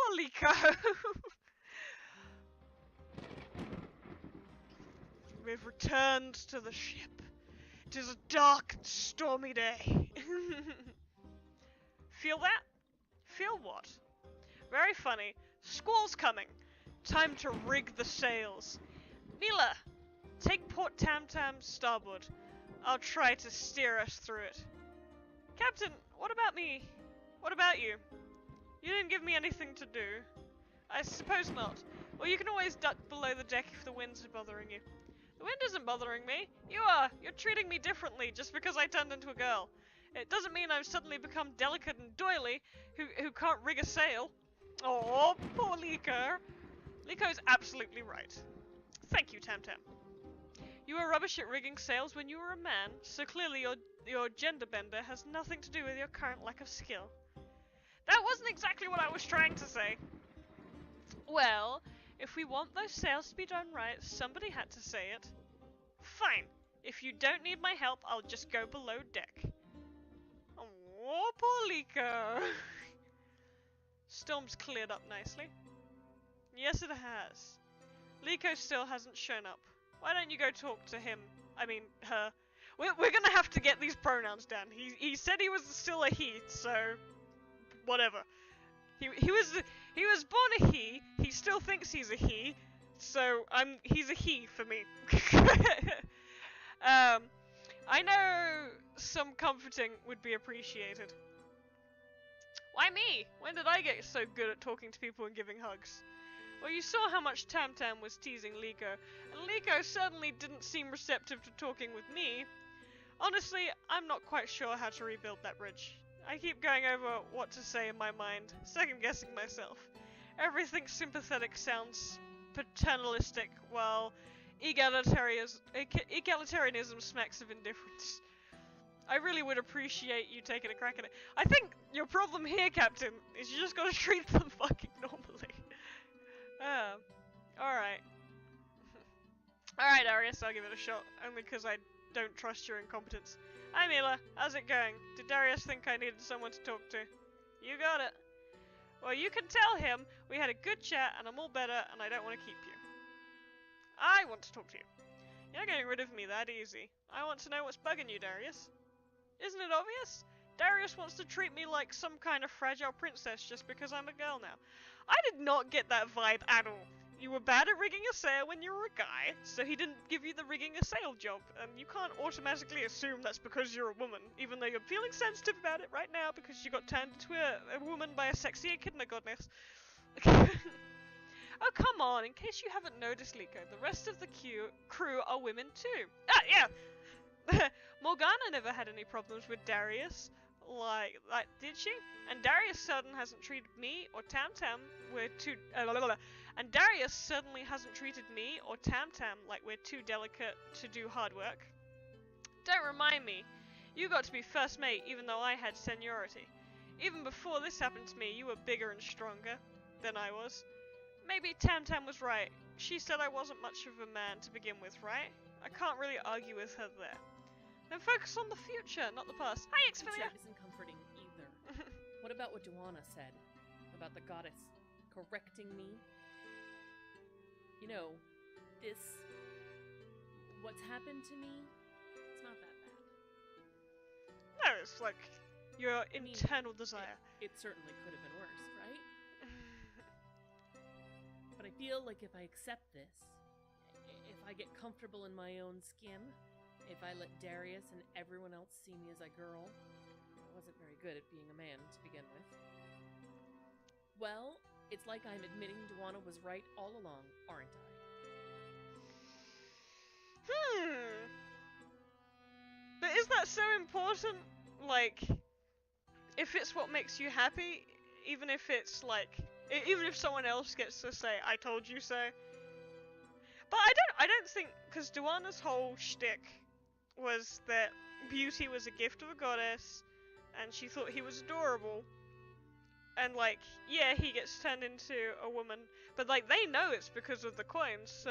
Poor Liko! We've returned to the ship. It is a dark and stormy day. Feel that? Feel what? Very funny. Squall's coming. Time to rig the sails. Mila, take Port Tam-Tam starboard. I'll try to steer us through it. Captain, what about me? What about you? You didn't give me anything to do. I suppose not. Well, you can always duck below the deck if the winds are bothering you. The wind isn't bothering me. You are. You're treating me differently just because I turned into a girl. It doesn't mean I've suddenly become delicate and doily who can't rig a sail. Oh, poor Liko. Liko's absolutely right. Thank you, Tam-Tam. You were rubbish at rigging sails when you were a man, so clearly your gender bender has nothing to do with your current lack of skill. That wasn't exactly what I was trying to say. Well, if we want those sails to be done right, somebody had to say it. Fine. If you don't need my help, I'll just go below deck. Oh, poor Liko. Storm's cleared up nicely. Yes, it has. Liko still hasn't shown up. Why don't you go talk to him? I mean, her. We're gonna have to get these pronouns down. He said he was still a he, so whatever. He was born a he. He still thinks he's a he, so he's a he for me. I know some comforting would be appreciated. Why me? When did I get so good at talking to people and giving hugs? Well, you saw how much Tam-Tam was teasing Liko, and Liko certainly didn't seem receptive to talking with me. Honestly, I'm not quite sure how to rebuild that bridge. I keep going over what to say in my mind, second-guessing myself. Everything sympathetic sounds paternalistic, while egalitarianism smacks of indifference. I really would appreciate you taking a crack at it. I think your problem here, Captain, is you just gotta treat them fucking normally. Alright. Alright, Darius, I'll give it a shot, only because I don't trust your incompetence. Hi, Mila. How's it going? Did Darius think I needed someone to talk to? You got it. Well, you can tell him we had a good chat and I'm all better and I don't want to keep you. I want to talk to you. You're not getting rid of me that easy. I want to know what's bugging you, Darius. Isn't it obvious? Darius wants to treat me like some kind of fragile princess just because I'm a girl now. I did not get that vibe at all. You were bad at rigging a sail when you were a guy, so he didn't give you the rigging a sail job, and you can't automatically assume that's because you're a woman, even though you're feeling sensitive about it right now because you got turned into a woman by a sexy echidna goddess. Oh, come on, in case you haven't noticed, Liko, the rest of the crew are women too. Ah, yeah! Morgana never had any problems with Darius. Like, did she? And Darius certainly hasn't treated me or Tam-Tam and Darius certainly hasn't treated me or Tam-Tam like we're too delicate to do hard work. Don't remind me. You got to be first mate even though I had seniority. Even before this happened to me, you were bigger and stronger than I was. Maybe Tam-Tam was right. She said I wasn't much of a man to begin with, right? I can't really argue with her there. Then focus on the future, not the past. Hi, Xfilia! Future isn't comforting either. What about what Duana said? About the goddess correcting me? You know, what's happened to me, it's not that bad. No, it's like your internal desire. It certainly could have been worse, right? But I feel like if I accept this, if I get comfortable in my own skin, if I let Darius and everyone else see me as a girl, I wasn't very good at being a man to begin with. Well, it's like I'm admitting Duana was right all along, aren't I? But is that so important? Like, if it's what makes you happy, even if it's like, even if someone else gets to say, I told you so. But I don't think, because Duana's whole shtick was that beauty was a gift of a goddess, and she thought he was adorable. And like, yeah, he gets turned into a woman, but like, they know it's because of the coins, so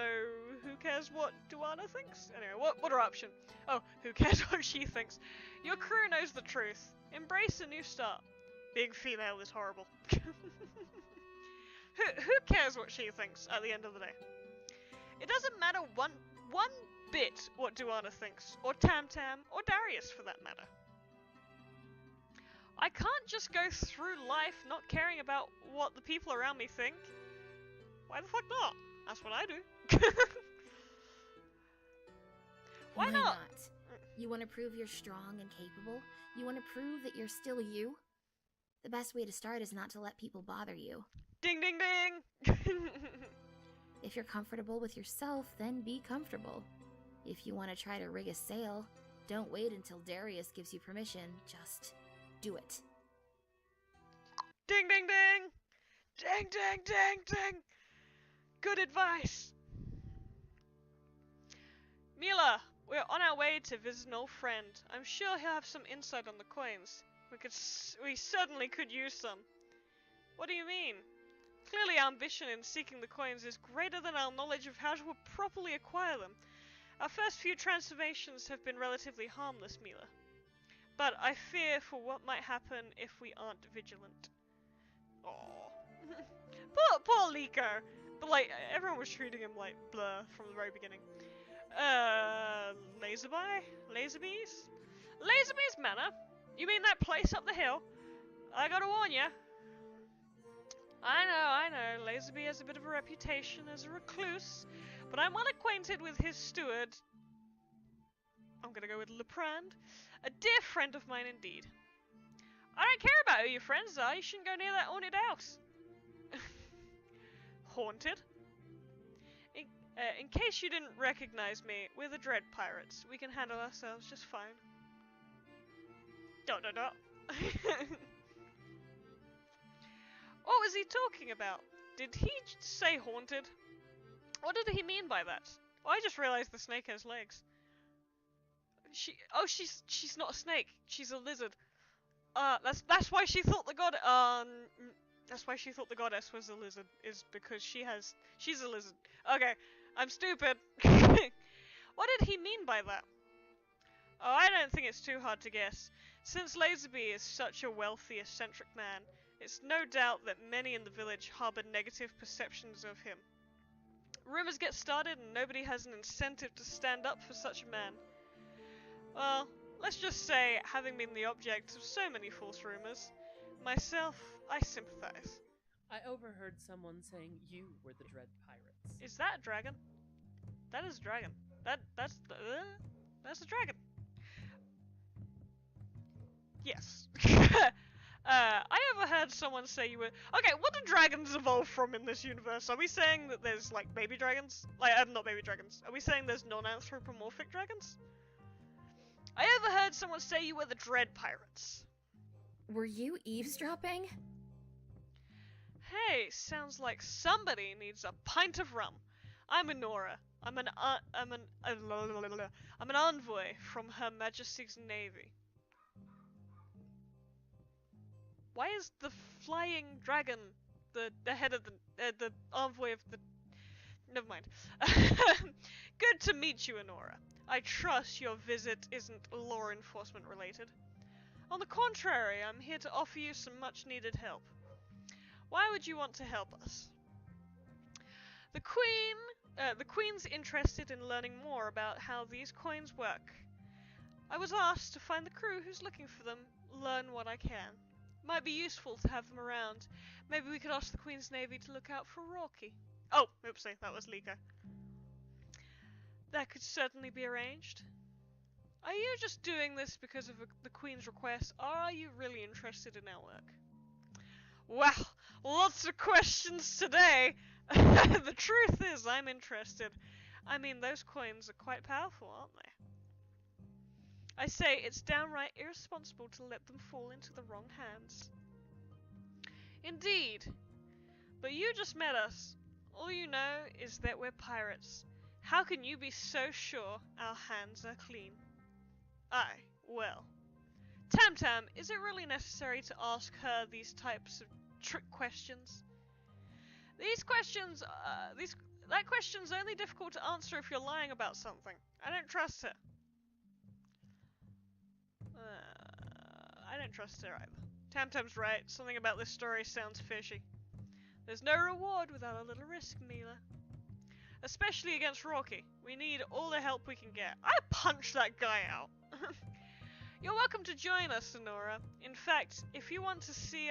who cares what Duana thinks? Anyway, what are options? Oh, who cares what she thinks? Your crew knows the truth. Embrace a new start. Being female is horrible. cares what she thinks at the end of the day? It doesn't matter one bit what Duana thinks, or Tam Tam, or Darius for that matter. I can't just go through life not caring about what the people around me think. Why the fuck not? That's what I do. Why not? You want to prove you're strong and capable? You want to prove that you're still you? The best way to start is not to let people bother you. Ding ding ding! If you're comfortable with yourself, then be comfortable. If you want to try to rig a sail, don't wait until Darius gives you permission. Just do it. Ding ding ding! Ding ding ding ding! Good advice! Mila, we're on our way to visit an old friend. I'm sure he'll have some insight on the coins. We certainly could use some. What do you mean? Clearly our ambition in seeking the coins is greater than our knowledge of how to properly acquire them. Our first few transformations have been relatively harmless, Mila. But I fear for what might happen if we aren't vigilant. Aww. poor Liko. But like, everyone was treating him like blur from the very beginning. Laserbees? Laserbees Manor? You mean that place up the hill? I gotta warn ya. I know, Laserby has a bit of a reputation as a recluse, but I'm well acquainted with his steward. I'm gonna go with Leprand, a dear friend of mine indeed. I don't care about who your friends are, you shouldn't go near that haunted house. Haunted? In case you didn't recognize me, we're the Dread Pirates. We can handle ourselves just fine. Dot. What was he talking about? Did he say haunted? What did he mean by that? Oh, I just realized the snake has legs. She's not a snake. She's a lizard. That's why she thought the that's why she thought the goddess was a lizard. Is because she's a lizard. Okay, I'm stupid. What did he mean by that? Oh, I don't think it's too hard to guess. Since Laserby is such a wealthy, eccentric man, it's no doubt that many in the village harbor negative perceptions of him. Rumors get started and nobody has an incentive to stand up for such a man. Well, let's just say, having been the object of so many false rumors, myself, I sympathize. I overheard someone saying you were the Dread Pirates. Is that a dragon? That is a dragon. That's a dragon. Yes. I overheard someone say you were... Okay, what do dragons evolve from in this universe? Are we saying that there's, like, baby dragons? Like, not baby dragons. Are we saying there's non-anthropomorphic dragons? I overheard someone say you were the Dread Pirates. Were you eavesdropping? Hey, sounds like somebody needs a pint of rum. I'm Honora. I'm an envoy from Her Majesty's Navy. Why is the flying dragon the head of the envoy of the... Never mind. Good to meet you, Honora. I trust your visit isn't law enforcement related. On the contrary, I'm here to offer you some much needed help. Why would you want to help us? The Queen's interested in learning more about how these coins work. I was asked to find the crew who's looking for them, learn what I can. Might be useful to have them around. Maybe we could ask the Queen's Navy to look out for Rocky. Oh, oopsie, that was Liko. That could certainly be arranged. Are you just doing this because of the Queen's request, or are you really interested in our work? Well, lots of questions today. The truth is, I'm interested. I mean, those coins are quite powerful, aren't they? I say it's downright irresponsible to let them fall into the wrong hands. Indeed. But you just met us. All you know is that we're pirates. How can you be so sure our hands are clean? Aye, well. Tam Tam, is it really necessary to ask her these types of trick questions? That question's only difficult to answer if you're lying about something. I don't trust her. I don't trust her either. Tam Tam's right. Something about this story sounds fishy. There's no reward without a little risk, Mila. Especially against Rocky. We need all the help we can get. I punched that guy out. You're welcome to join us, Sonora. In fact, if you want to see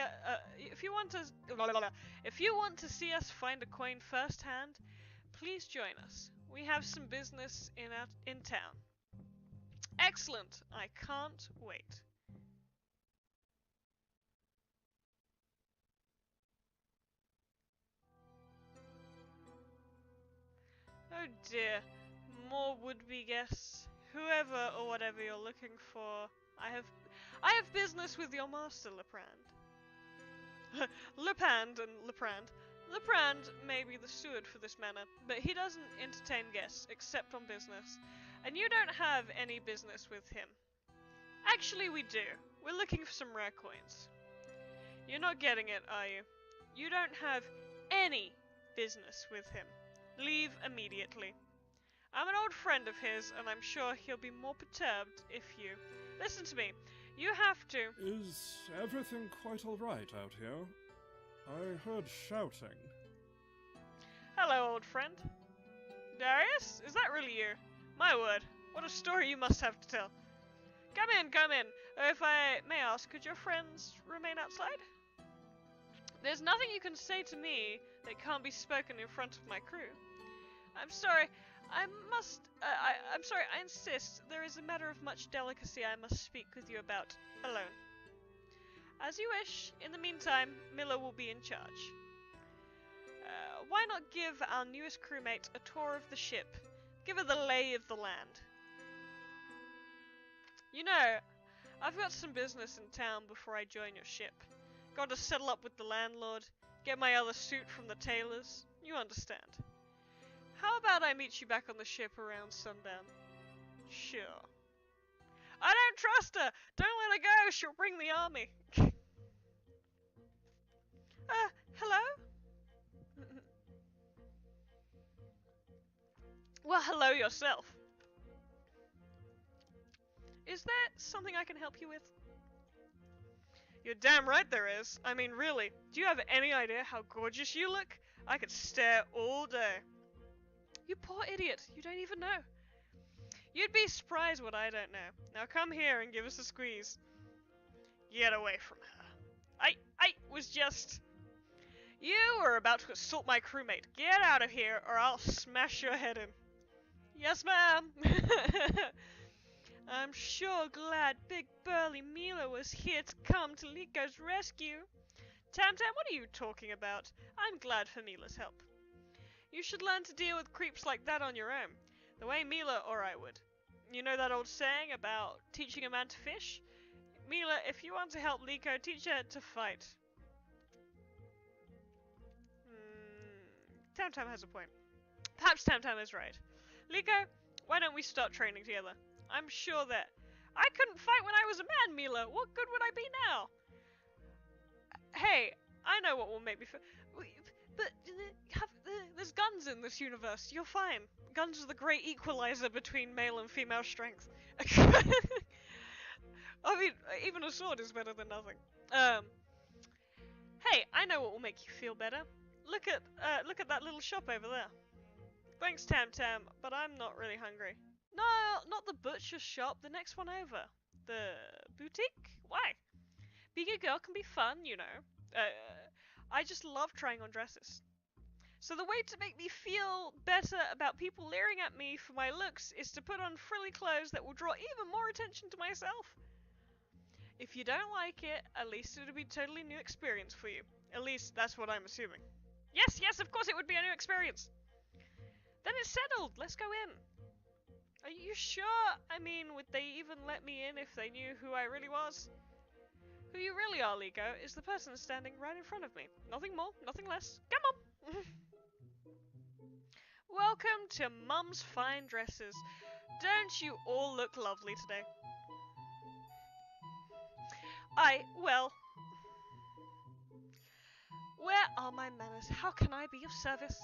us find a coin firsthand, please join us. We have some business in town. Excellent. I can't wait. Oh dear, more would-be guests. Whoever or whatever you're looking for, I have business with your master, Leprand. Lepand and Leprand. Leprand may be the steward for this manor, but he doesn't entertain guests except on business, and you don't have any business with him. Actually, we do. We're looking for some rare coins. You're not getting it, are you? You don't have any business with him. Leave immediately. I'm an old friend of his, and I'm sure he'll be more perturbed if you... Listen to me. You have to... Is everything quite alright out here? I heard shouting. Hello, old friend. Darius? Is that really you? My word, what a story you must have to tell. Come in, come in. If I may ask, could your friends remain outside? There's nothing you can say to me that can't be spoken in front of my crew. I'm sorry, I'm sorry, I insist. There is a matter of much delicacy I must speak with you about, alone. As you wish. In the meantime, Miller will be in charge. Why not give our newest crewmate a tour of the ship? Give her the lay of the land. You know, I've got some business in town before I join your ship. Got to settle up with the landlord, get my other suit from the tailors. You understand. How about I meet you back on the ship around sundown? Sure. I don't trust her! Don't let her go! She'll bring the army! Hello? Well, hello yourself. Is there something I can help you with? You're damn right there is. I mean, really, do you have any idea how gorgeous you look? I could stare all day. You poor idiot, you don't even know. You'd be surprised what I don't know. Now come here and give us a squeeze. Get away from her. I was just... You are about to assault my crewmate. Get out of here or I'll smash your head in. Yes, ma'am. I'm sure glad big burly Mila was here to come to Liko's rescue. Tam, what are you talking about? I'm glad for Mila's help. You should learn to deal with creeps like that on your own, the way Mila or I would. You know that old saying about teaching a man to fish? Mila, if you want to help Liko, teach her to fight. Tam has a point. Perhaps Tam is right. Liko, why don't we start training together? I'm sure that... I couldn't fight when I was a man, Mila. What good would I be now? Hey, I know what will make me feel... But there's guns in this universe. You're fine. Guns are the great equalizer between male and female strength. I mean, even a sword is better than nothing. Hey, I know what will make you feel better. Look at that little shop over there. Thanks, Tam, but I'm not really hungry. No, not the butcher shop. The next one over. The boutique? Why? Being a girl can be fun, you know. I just love trying on dresses. So the way to make me feel better about people leering at me for my looks is to put on frilly clothes that will draw even more attention to myself. If you don't like it, at least it'll be a totally new experience for you. At least that's what I'm assuming. Yes, of course it would be a new experience. Then it's settled. Let's go in. Are you sure? I mean, would they even let me in if they knew who I really was? Who you really are, Liko, is the person standing right in front of me. Nothing more, nothing less. Come on! Welcome to Mum's Fine Dresses. Don't you all look lovely today? Well... Where are my manners? How can I be of service?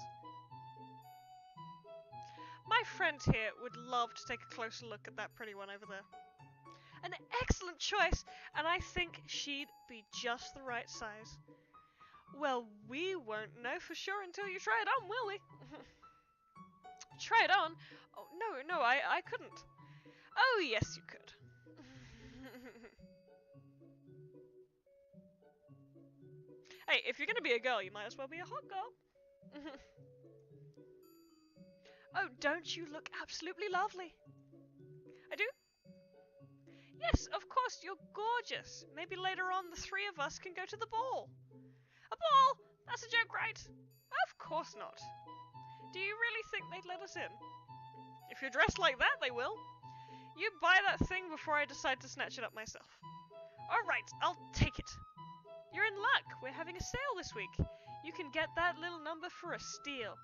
My friend here would love to take a closer look at that pretty one over there. An excellent choice, and I think she'd be just the right size. Well, we won't know for sure until you try it on, will we? Try it on? Oh, no, I couldn't. Oh, yes, you could. Hey, if you're gonna be a girl, you might as well be a hot girl. Oh, don't you look absolutely lovely? I do? Yes, of course, you're gorgeous. Maybe later on the three of us can go to the ball. A ball? That's a joke, right? Of course not. Do you really think they'd let us in? If you're dressed like that, they will. You buy that thing before I decide to snatch it up myself. Alright, I'll take it. You're in luck. We're having a sale this week. You can get that little number for a steal.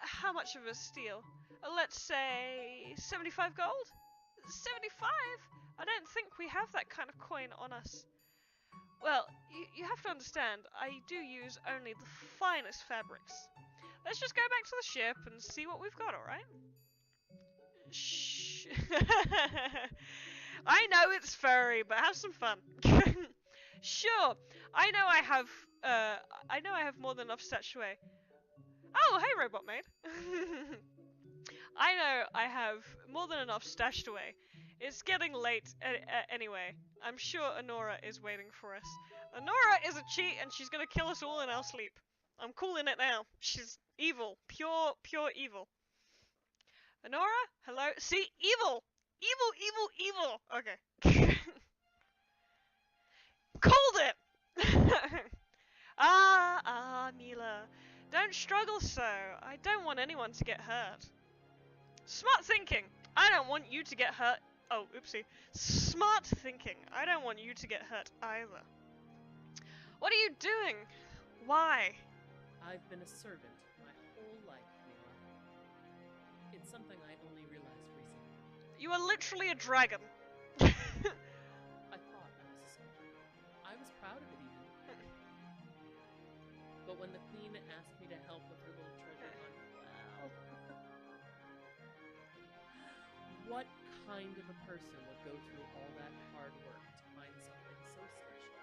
How much of a steal? Let's say 75 gold? 75? I don't think we have that kind of coin on us. Well, you have to understand, I do use only the finest fabrics. Let's just go back to the ship and see what we've got, alright? Shh. I know it's furry, but have some fun. Sure. I know I have more than enough statuary. Oh, hey, robot maid. I know I have more than enough stashed away. It's getting late anyway. I'm sure Honora is waiting for us. Honora is a cheat and she's gonna kill us all in our sleep. I'm calling it now. She's evil. Pure evil. Honora? Hello? See? Evil! Evil! Okay. Called it! Mila. Don't struggle so. I don't want anyone to get hurt. Smart thinking. I don't want you to get hurt. Oh, oopsie. Smart thinking. I don't want you to get hurt either. What are you doing? Why? I've been a servant my whole life, Mila. It's something I only realized recently. You are literally a dragon. I thought I was a servant. I was proud of it even. But when the queen asked me to help with her little treasure hunt, well... What kind of a person would go through all that hard work to find something so special,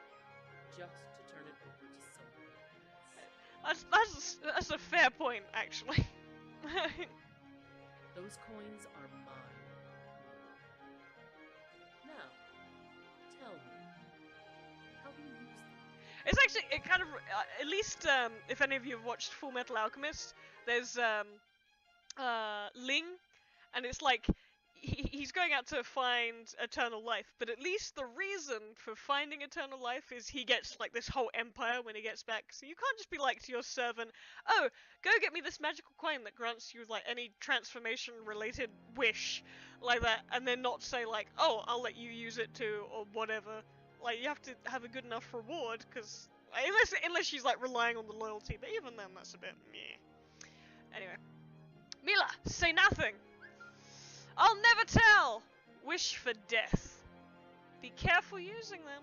just to turn it over to someone else? That's a fair point, actually. Those coins are mine. Now, tell me, how do you use them? It's actually, it kind of, at least, if any of you have watched Full Metal Alchemist, there's, Ling, and it's like, he's going out to find eternal life, but at least the reason for finding eternal life is he gets, like, this whole empire when he gets back, so you can't just be like to your servant, oh, go get me this magical coin that grants you, like, any transformation-related wish, like that, and then not say, like, oh, I'll let you use it too, or whatever. Like, you have to have a good enough reward, because, unless she's, like, relying on the loyalty, but even then, that's a bit meh. Anyway. Mila, say nothing! I'll never tell! Wish for death. Be careful using them.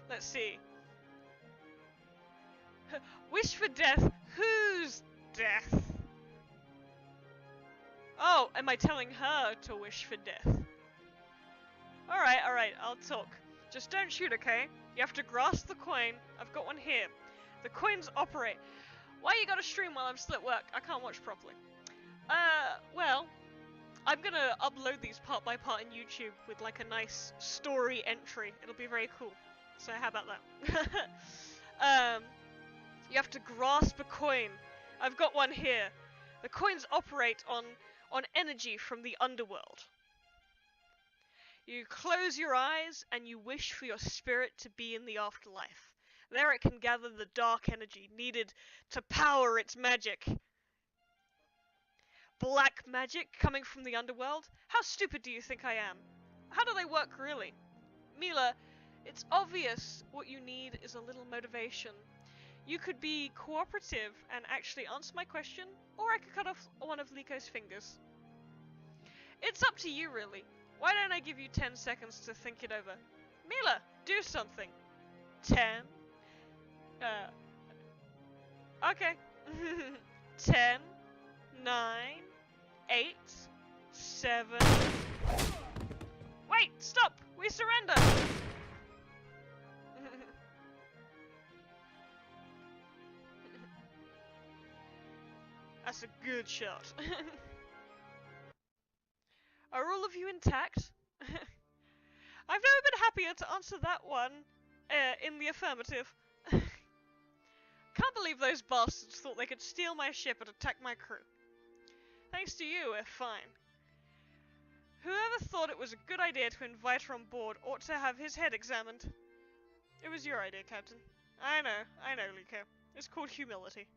Let's see. Wish for death. Whose death? Oh, am I telling her to wish for death? Alright, I'll talk. Just don't shoot, okay? You have to grasp the coin. I've got one here. The coins operate. Why you gotta stream while I'm still at work? I can't watch properly. Well, I'm gonna upload these part by part in YouTube with like a nice story entry. It'll be very cool. So how about that? You have to grasp a coin. I've got one here. The coins operate on energy from the underworld. You close your eyes and you wish for your spirit to be in the afterlife. There it can gather the dark energy needed to power its magic. Black magic coming from the underworld? How stupid do you think I am? How do they work really? Mila, it's obvious what you need is a little motivation. You could be cooperative and actually answer my question, or I could cut off one of Liko's fingers. It's up to you really. Why don't I give you 10 seconds to think it over? Mila, do something. 10. Okay. 10, 9, 8, 7. Wait, stop! We surrender! That's a good shot. Are all of you intact? I've never been happier to answer that one in the affirmative. Can't believe those bastards thought they could steal my ship and attack my crew. Thanks to you, we're fine. Whoever thought it was a good idea to invite her on board ought to have his head examined. It was your idea, Captain. I know, Liko. It's called humility.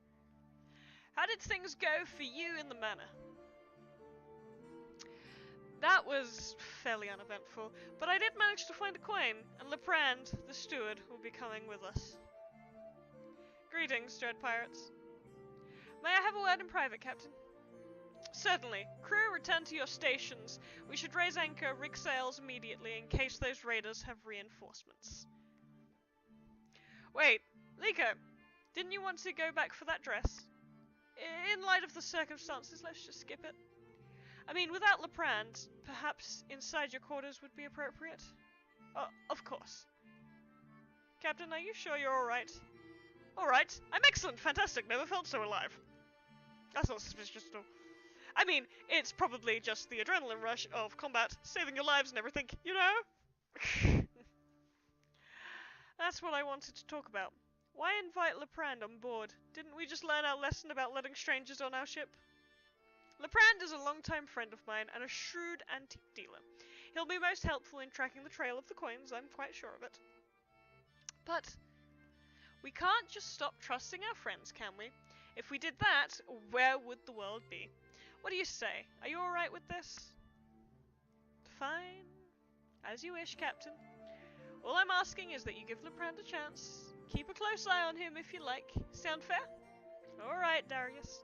How did things go for you in the manor? That was fairly uneventful, but I did manage to find a coin, and Leprand, the steward, will be coming with us. Greetings, Dread Pirates. May I have a word in private, Captain? Certainly. Crew, return to your stations. We should raise anchor, rig sails immediately in case those raiders have reinforcements. Wait, Liko, didn't you want to go back for that dress? In light of the circumstances, let's just skip it. I mean, without Leprand, perhaps inside your quarters would be appropriate? Oh, of course. Captain, are you sure you're alright? Alright, I'm excellent, fantastic, never felt so alive. That's not suspicious at all. I mean, it's probably just the adrenaline rush of combat, saving your lives and everything, you know? That's what I wanted to talk about. Why invite Leprand on board? Didn't we just learn our lesson about letting strangers on our ship? Leprand is a longtime friend of mine and a shrewd antique dealer. He'll be most helpful in tracking the trail of the coins, I'm quite sure of it. But we can't just stop trusting our friends, can we? If we did that, where would the world be? What do you say? Are you alright with this? Fine. As you wish, Captain. All I'm asking is that you give Leprand a chance. Keep a close eye on him if you like. Sound fair? Alright, Darius.